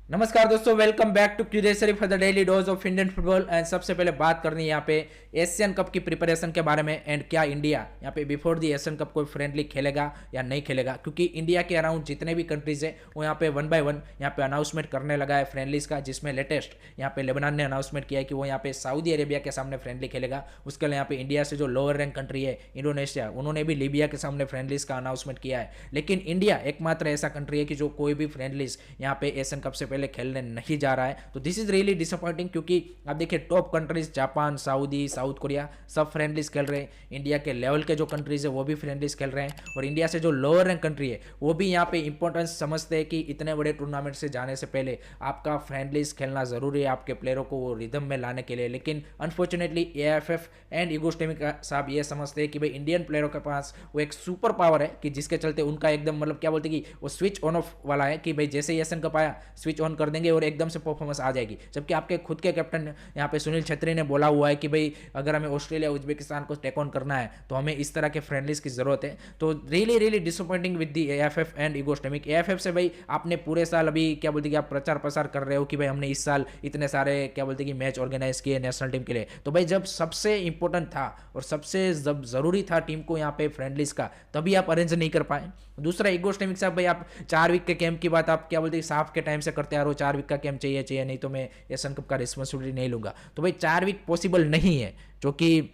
नमस्कार दोस्तों, welcome back to क्यूरियसरी for the daily dose of Indian football. And सबसे पहले बात करनी है यहाँ पे एशियन कप की प्रिपरेशन के बारे में। एंड क्या इंडिया यहाँ पे बिफोर द एशियन कप कोई फ्रेंडली खेलेगा या नहीं खेलेगा, क्योंकि इंडिया के अराउंड जितने भी कंट्रीज है वो यहाँ पे वन बाय वन यहाँ पे अनाउंसमेंट करने लगा है फ्रेंडलीज का, जिसमें लेटेस्ट यहाँ पे लेबनान ने अनाउंसमेंट किया है कि वो यहाँ पे सऊदी अरेबिया के सामने फ्रेंडली खेलेगा। उसके लिए यहाँ पे इंडिया से जो लोअर रैंक कंट्री है इंडोनेशिया, उन्होंने भी लीबिया के सामने फ्रेंडलीज का अनाउंसमेंट किया है। लेकिन इंडिया एकमात्र ऐसा कंट्री है कि जो कोई भी फ्रेंडलीज यहाँ पे एशियन कप से पहले खेलने नहीं जा रहा है। तो दिस इज रियली डिसअपॉइंटिंग, क्योंकि आप देखिए top countries Japan, Saudi, south Korea सब फ्रेंडलीज खेल रहे हैं। इंडिया के लेवल के जो कंट्रीज है वो भी फ्रेंडलीज खेल रहे हैं, और इंडिया से जो लोअर रैंक कंट्री है वो भी यहाँ पे इंपॉर्टेंस समझते हैं कि इतने बड़े टूर्नामेंट से जाने से पहले आपका फ्रेंडलीज खेलना जरूरी है आपके प्लेयरों को वो रिदम में लाने के लिए। लेकिन अनफॉर्चुनेटली एएफएफ एंड ईगोस्टेमिक साहब ये समझते हैं कि भाई इंडियन प्लेयरों के पास वो एक सुपर पावर है कि जिसके चलते उनका एकदम मतलब क्या बोलते हैं कि वो स्विच ऑन ऑफ वाला है कि भाई जैसे ही एशियन कप आया स्विच ऑन कर देंगे और एकदम से परफॉर्मेंस आ जाएगी। जबकि आपके खुद के कैप्टन यहाँ पे सुनील छेत्री ने बोला हुआ है कि भाई अगर हमें ऑस्ट्रेलिया उज्बेकिस्तान को टेक ऑन करना है तो हमें इस तरह के फ्रेंडलीज की जरूरत है। तो really really disappointing with the AFF and ईगोस्टेमिक। एएफएफ से भाई आपने पूरे साल अभी क्या बोलते कि आप प्रचार प्रसार कर रहे हो कि भाई हमने इस साल इतने सारे क्या बोलते कि मैच ऑर्गेनाइज किए नेशनल टीम के लिए, तो भाई जब सबसे इंपॉर्टेंट था और सबसे जब जरूरी था टीम को यहाँ पे फ्रेंडलीज का, तभी आप अरेंज नहीं कर पाए। दूसरा ईगोस्टेमिक साहब, भाई आप 4 वीक के कैंप की बात आप क्या बोलते हैं साफ के टाइम से करते आ रहे हो, 4 वीक का कैंप चाहिए, नहीं तो मैं एशियन कप का रिस्पॉन्सिबिलिटी नहीं लूंगा। तो भाई 4 वीक पॉसिबल नहीं है, जो कि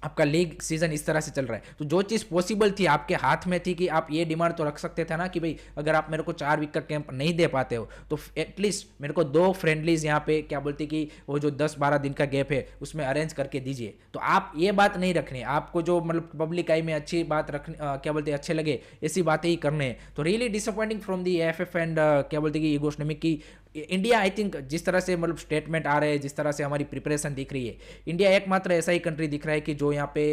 आपका लीग सीजन इस तरह से चल रहा है। तो जो चीज़ पॉसिबल थी आपके हाथ में थी कि आप ये डिमांड तो रख सकते थे ना कि भाई अगर आप मेरे को 4 वीक का कैंप नहीं दे पाते हो तो एटलीस्ट मेरे को 2 फ्रेंडलीज यहाँ पे क्या बोलते कि वो जो 10-12 दिन का गैप है उसमें अरेंज करके दीजिए। तो आप ये बात नहीं रखनी, आपको जो मतलब पब्लिक आई में अच्छी बात रखनी क्या बोलते अच्छे लगे ऐसी बातें ही करने हैं। तो really disappointing from the AFF and क्या बोलते कि ईगोस्टेमिक की इंडिया। आई थिंक जिस तरह से मतलब स्टेटमेंट आ रहे हैं, जिस तरह से हमारी प्रिपरेशन दिख रही है, इंडिया एकमात्र ऐसा ही कंट्री दिख रहा है कि जो यहाँ पे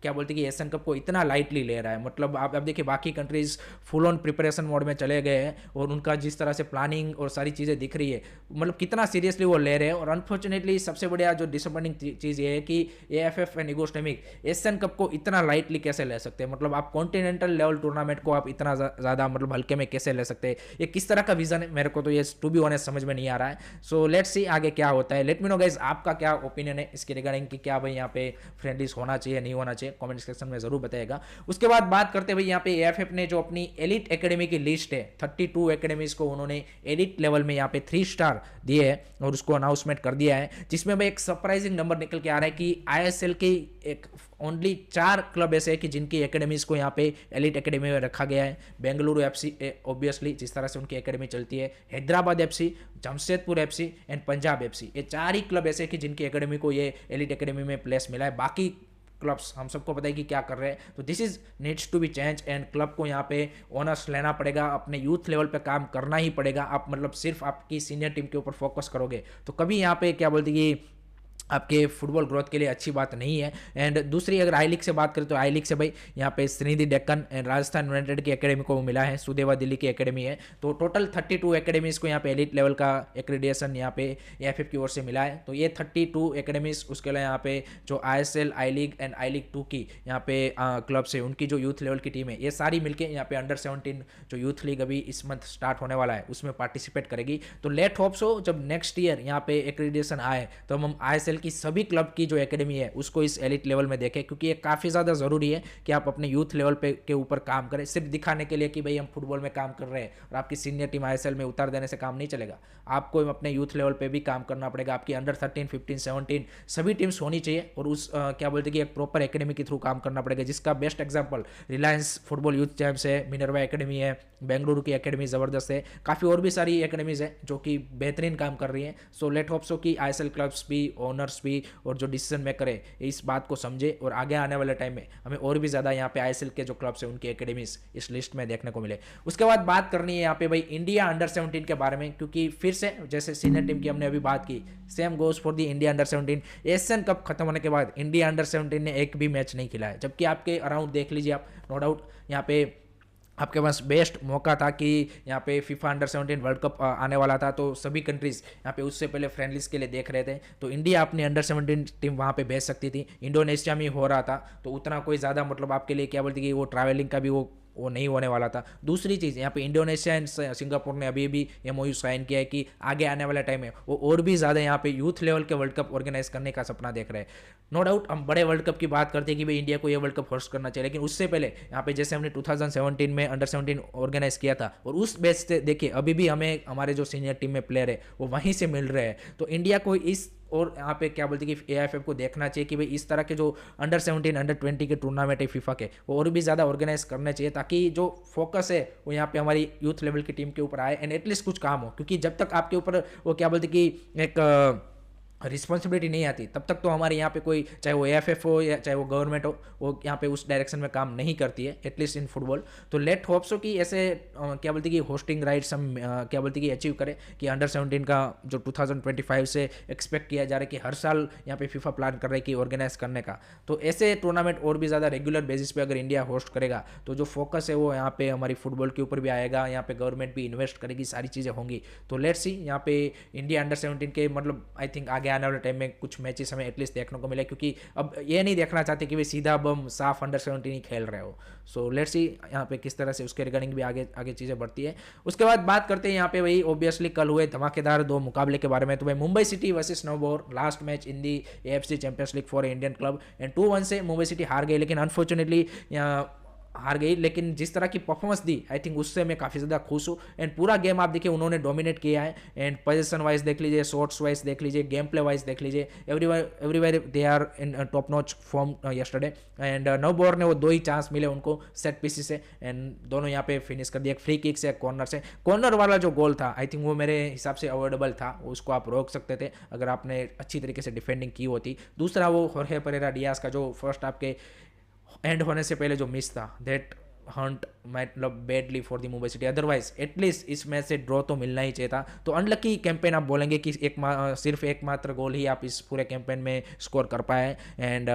क्या बोलते हैं कि एशियन कप को इतना लाइटली ले रहा है। मतलब आप देखिए बाकी countries full on preparation mode में चले गए हैं और उनका जिस तरह से प्लानिंग और सारी चीज़ें दिख रही है, मतलब कितना सीरियसली वो ले रहे हैं। और अनफॉर्चुनेटली सबसे बढ़िया जो डिसअपॉइंटिंग चीज़ ये है कि एएफएफ एंड ईगोस्टेमिक एशियन कप को इतना लाइटली कैसे ले सकते हैं। मतलब आप कॉन्टिनेंटल लेवल टूर्नामेंट को आप इतना ज़्यादा मतलब हल्के में कैसे ले सकते हैं, ये किस तरह का विजन है, मेरे को तो ये टू बी ऑनेस्ट समझ में नहीं आ रहा है। सो लेट्स सी आगे क्या होता है। लेट मी नो गाइज आपका क्या ओपिनियन है इसके रिगार्डिंग कि क्या भाई यहाँ पे फ्रेंडलीज होना चाहिए नहीं होना चाहिए, कमेंट सेक्शन में जरूर बताएगा। उसके बाद बात करते हैं भाई यहाँ पे एएफएफ ने जो अपनी एलिट एकेडमी की लिस्ट है 32 एकेडमीज को उन्होंने एलिट लेवल में यहाँ पे 3 स्टार दिए हैं और उसको अनाउंसमेंट कर दिया है, जिसमें भाई एक सरप्राइजिंग नंबर निकल के आ रहा है कि आईएसएल की एक ओनली 4 क्लब ऐसे है कि जिनकी एकेडमीज को यहाँ पे एलिट एकेडमी में रखा गया है। बेंगलुरु एफसी ऑब्वियसली जिस तरह से उनकी एकेडमी चलती है, Hyderabad FC, Jamshedpur FC and Punjab FC, ये 4 ही क्लब ऐसे कि जिनकी एकेडमी को ये एलिट एकेडमी में प्लेस मिला है। बाकी क्लब्स हम सबको पता है कि क्या कर रहे हैं। तो this is needs to be change and club को यहाँ पे ओनर्स लेना पड़ेगा, अपने यूथ लेवल पे काम करना ही पड़ेगा। आप मतलब सिर्फ आपकी सीनियर टीम के ऊपर फोकस करोगे तो कभी यहाँ पे क्या बोलते कि आपके फुटबॉल ग्रोथ के लिए अच्छी बात नहीं है। एंड दूसरी अगर आई लीग से बात करें तो आई लीग से भाई यहाँ पे श्रीनिधि डेक्कन एंड राजस्थान यूनाइटेड की एकेडमी को मिला है, सुदेवा दिल्ली की एकेडमी है। तो टोटल 32 एकेडमीज को यहाँ पे एलिट लेवल का एक्रेडिएशन यहाँ पे एएफएफ की ओर से मिला है। तो ये 32 एकेडमीज, उसके लिए यहाँ पे जो ISL, I league and I league 2 की यहाँ पे क्लब्स है, उनकी जो यूथ लेवल की टीम है, ये सारी मिलकर यहाँ पे अंडर 17 जो यूथ लीग अभी इस मंथ स्टार्ट होने वाला है उसमें पार्टिसिपेट करेगी। तो लेट होप्स हो जब नेक्स्ट ईयर यहाँ पे एक्रेडिएशन आए तो हम आईएसएल की सभी क्लब की जो एकेडमी है उसको इस एलिट लेवल में देखें, क्योंकि ये काफ़ी ज़्यादा ज़रूरी है कि आप अपने यूथ लेवल पे के ऊपर काम करें। सिर्फ दिखाने के लिए कि भाई हम फुटबॉल में काम कर रहे हैं और आपकी सीनियर टीम आईएसएल में उतार देने से काम नहीं चलेगा। आपको अपने यूथ लेवल पे भी काम करना पड़ेगा। आपकी अंडर 13, 15, 17 सभी टीम्स होनी चाहिए और उस क्या बोलते कि एक प्रॉपर एकेडमी के थ्रू काम करना पड़ेगा, जिसका best example Reliance football youth champs है, मिनर्वा एकेडमी है, बेंगलुरु की एकेडमी ज़बरदस्त है, काफ़ी और भी सारी एकेडमीज है जो कि बेहतरीन काम कर रही हैं। सो लेट होप्स हो कि आईएसएल क्लब्स भी, ओनर्स भी और जो डिसीजन मेकर है इस बात को समझे और आगे आने वाले टाइम में हमें और भी ज़्यादा यहाँ पे आईएसएल के जो क्लब्स हैं उनकी एकेडमीज इस लिस्ट में देखने को मिले। उसके बाद बात करनी है यहाँ पे भाई इंडिया अंडर 17 के बारे में, क्योंकि फिर से जैसे सीनियर टीम की हमने अभी बात की, same goes for the India under 17। Asian cup खत्म होने के बाद इंडिया अंडर 17 ने एक भी मैच नहीं खिलाया, जबकि आपके अराउंड देख लीजिए आप, नो डाउट यहाँ पे आपके पास बेस्ट मौका था कि यहाँ पे फीफा अंडर 17 वर्ल्ड कप आने वाला था, तो सभी कंट्रीज यहाँ पे उससे पहले फ्रेंडलीज के लिए देख रहे थे। तो इंडिया अपनी अंडर 17 टीम वहाँ पे भेज सकती थी। इंडोनेशिया में हो रहा था तो उतना कोई ज़्यादा मतलब आपके लिए क्या बोलती कि वो ट्रैवलिंग का भी वो वो नहीं होने वाला था। दूसरी चीज़ यहाँ पे इंडोनेशिया एंड सिंगापुर ने अभी भी एमओयू साइन किया है कि आगे आने वाला टाइम है वो और भी ज़्यादा यहाँ पे यूथ लेवल के वर्ल्ड कप ऑर्गेनाइज करने का सपना देख रहे हैं। नो डाउट हम बड़े वर्ल्ड कप की बात करते हैं कि भाई इंडिया को ये वर्ल्ड कप होस्ट करना चाहिए, लेकिन उससे पहले यहाँ पे जैसे हमने 2017 में अंडर 17 ऑर्गेनाइज किया था और उस बेस से देखिए अभी भी हमें हमारे जो सीनियर टीम में प्लेयर है वो वहीं से मिल रहे हैं। तो इंडिया को इस और यहाँ पे क्या बोलते हैं कि एआईएफएफ को देखना चाहिए कि भाई इस तरह के जो अंडर 17 अंडर 20 के टूर्नामेंट है फीफा के वो और भी ज़्यादा ऑर्गेनाइज करने चाहिए, ताकि जो फोकस है वो यहाँ पे हमारी यूथ लेवल की टीम के ऊपर आए एंड एटलीस्ट कुछ काम हो। क्योंकि जब तक आपके ऊपर वो क्या बोलते हैं कि एक रिस्पॉन्सिबिलिटी नहीं आती तब तक तो हमारे यहाँ पे कोई, चाहे वो एएफएफ हो या चाहे वो गवर्नमेंट हो, वो यहाँ पे उस डायरेक्शन में काम नहीं करती है एटलीस्ट इन फुटबॉल। तो लेट होप सो कि ऐसे क्या बोलते हैं कि होस्टिंग राइट्स हम क्या बोलते हैं कि अचीव करें कि अंडर 17 का जो 2025 से एक्सपेक्ट किया जा रहा है कि हर साल यहाँ पे फीफा प्लान कर रहा है कि ऑर्गेनाइज करने का। तो ऐसे टूर्नामेंट और भी ज़्यादा रेगुलर बेसिस पे अगर इंडिया होस्ट करेगा तो जो फोकस है वो यहाँ पे हमारी फुटबॉल के ऊपर भी आएगा, यहाँ पे गवर्नमेंट भी इन्वेस्ट करेगी, सारी चीज़ें होंगी। तो लेट्स सी यहाँ पे इंडिया अंडर 17 के मतलब आई थिंक आगे आने वाले टाइम में कुछ मैचेस हमें एटलीस्ट देखने को मिले, क्योंकि अब ये नहीं देखना चाहते कि वे सीधा बम साफ अंडर 17 ही खेल रहे हो। सो लेट्स सी यहाँ पे किस तरह से उसके रिगार्डिंग भी आगे आगे चीज़ें बढ़ती है। उसके बाद बात करते हैं यहाँ पे वही ऑब्वियसली कल हुए धमाकेदार 2 मुकाबले के बारे में। तो भाई Mumbai City versus Navbahor, last match in the AFC Champions League for Indian club and 2-1 से मुंबई सिटी हार गई, लेकिन अनफॉर्चुनेटली यहाँ हार गई। लेकिन जिस तरह की परफॉर्मेंस दी आई थिंक उससे मैं काफ़ी ज़्यादा खुश हूँ। एंड पूरा गेम आप देखिए उन्होंने डोमिनेट किया है एंड पोजीशन वाइज देख लीजिए, शॉट्स वाइज देख लीजिए, गेम प्ले वाइज देख लीजिए, everywhere they are in top notch form yesterday. And Navbahor ने वो 2 ही चांस मिले उनको सेट पीसी से एंड दोनों यहाँ पे फिनिश कर दिया, एक फ्री किक से, एक कॉर्नर से। कॉर्नर वाला जो गोल था आई थिंक वो मेरे हिसाब से अवॉइडेबल था, उसको आप रोक सकते थे अगर आपने अच्छी तरीके से डिफेंडिंग की होती। दूसरा वो होर्हे परेरा डियास का जो फर्स्ट आपके एंड होने से पहले जो मिस था, दैट हंट मतलब badly for the Mumbai city. Otherwise at least इस मैच से ड्रॉ तो मिलना ही चाहिए था। तो अनलकी कैंपेन आप बोलेंगे कि सिर्फ एकमात्र गोल ही आप इस पूरे कैंपेन में स्कोर कर पाए। एंड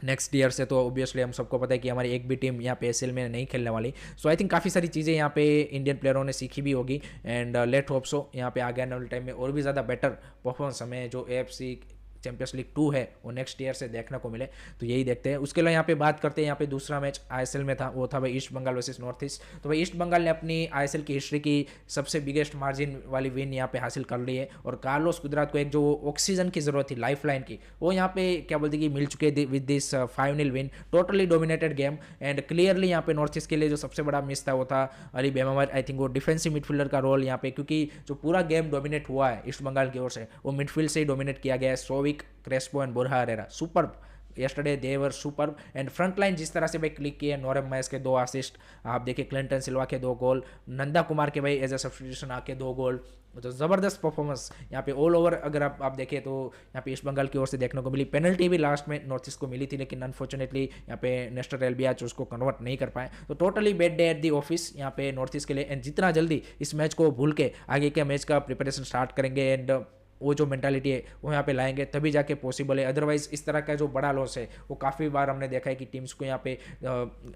नेक्स्ट ईयर से तो ऑब्वियसली हम सबको पता है कि हमारी एक भी टीम यहाँ पे एसएल में नहीं खेलने वाली। सो आई थिंक काफ़ी सारी चीज़ें यहाँ पे इंडियन प्लेयरों ने सीखी भी होगी एंड लेट होप सो यहाँ पे आगे आने वाले टाइम में और भी ज़्यादा बेटर परफॉर्मेंस हमें जो एएफसी चैंपियंस लीग 2 है वो नेक्स्ट ईयर से देखने को मिले। तो यही देखते हैं। उसके अलावा यहाँ पे बात करते हैं, यहाँ पे दूसरा मैच आईएसएल में था, वो था भाई East Bengal versus North East. तो भाई ईस्ट बंगाल ने अपनी आईएसएल की हिस्ट्री की सबसे बिगेस्ट मार्जिन वाली विन यहाँ पे हासिल कर ली है और कार्लोस गुजरात को एक जो ऑक्सीजन की जरूरत थी, लाइफ लाइन की, वो यहाँ पे क्या बोलते कि मिल चुके with this 5-0 win. Totally dominated game and clearly यहाँ पे नॉर्थ ईस्ट के लिए जो सबसे बड़ा मिस था वो था अली बेमावर। आई थिंक वो डिफेंसिव मिडफील्डर का रोल यहाँ पे, क्योंकि जो पूरा गेम डोमिनेट हुआ है ईस्ट बंगाल की ओर से वो मिडफील्ड से ही डोमिनेट किया गया है। Souvik, Crespo and Borja Herrera super yesterday they were superb and front line जिस तरह से भाई क्लिक किए, नोरेम मैस के 2 असिस्ट, आप देखिए क्लिंटन सिल्वा के 2 गोल, नंदा कुमार के भाई एज अ सब्स्टिट्यूशन आके 2 गोल। तो ज़बरदस्त परफॉर्मेंस यहाँ पे ऑल ओवर अगर आप देखें तो यहाँ पे ईस्ट बंगाल की ओर से देखने को मिली। पेनल्टी भी लास्ट में नॉर्थ ईस्ट को मिली थी, लेकिन अनफॉर्चुनेटली यहाँ पे नेस्टर एल्बियाच उसको कन्वर्ट नहीं कर पाए। तो totally bad day at the office यहाँ पे नॉर्थ ईस्ट के लिए। एंड जितना जल्दी इस मैच को भूल के आगे के मैच का प्रिपरेशन स्टार्ट करेंगे एंड वो जो मेंटालिटी है वो यहाँ पे लाएंगे तभी जाके पॉसिबल है। अदरवाइज इस तरह का जो बड़ा लॉस है वो काफ़ी बार हमने देखा है कि टीम्स को यहाँ पे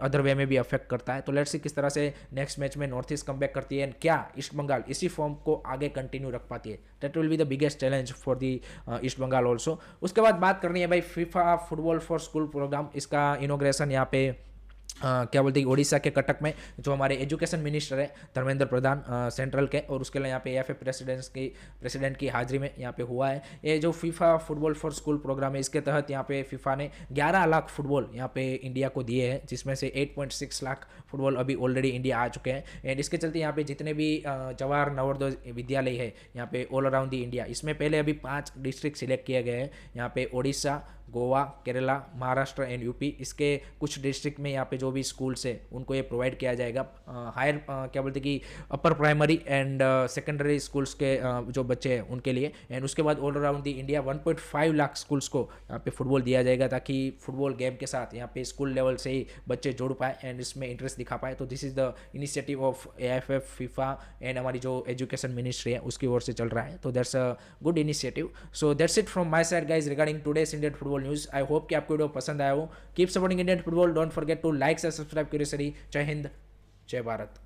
अदर वे में भी अफेक्ट करता है। तो लेट्स सी किस तरह से नेक्स्ट मैच में नॉर्थ ईस्ट कमबैक करती है एंड क्या ईस्ट बंगाल इसी फॉर्म को आगे कंटिन्यू रख पाती है। That will be the biggest challenge for the East Bengal also. उसके बाद बात करनी है भाई FIFA football for school programme, इसका इनोग्रेशन यहाँ पे क्या बोलते हैं उड़ीसा के कटक में जो हमारे एजुकेशन मिनिस्टर है धर्मेंद्र प्रधान सेंट्रल के, और उसके लिए यहाँ पे एएफए प्रेसिडेंट की हाजिरी में यहाँ पे हुआ है। ये जो FIFA football for school programme है इसके तहत यहाँ पे फीफा ने 11 लाख फुटबॉल यहाँ पे इंडिया को दिए हैं, जिसमें से 8.6 लाख फुटबॉल अभी ऑलरेडी इंडिया आ चुके हैं। एंड इसके चलते यहाँ पे जितने भी जवाहर नवोदय विद्यालय है यहाँ पे ऑल अराउंड दी इंडिया, इसमें पहले अभी 5 डिस्ट्रिक्ट सिलेक्ट किए गए हैं यहाँ पे उड़ीसा, गोवा, केरला, महाराष्ट्र एंड यूपी। इसके कुछ डिस्ट्रिक्ट में यहाँ पे जो भी स्कूल्स है उनको ये प्रोवाइड किया जाएगा हायर क्या बोलते कि upper primary and secondary schools के जो बच्चे हैं उनके लिए। एंड उसके बाद all around the India 1.5 lakh schools को यहाँ पे फुटबॉल दिया जाएगा, ताकि फुटबॉल गेम के साथ यहाँ पे स्कूल लेवल से ही बच्चे जुड़ पाए एंड इसमें इंटरेस्ट दिखा पाए। तो this is the initiative of AFF, FIFA and हमारी जो एजुकेशन मिनिस्ट्री है उसकी ओर से चल रहा है। तो that's a good initiative. So that's it from my side guys regarding today's Indian football news. I hope कि आपको वीडियो पसंद आया हो। Keep supporting Indian football, don't forget to like and subscribe curiously. जय हिंद, जय भारत।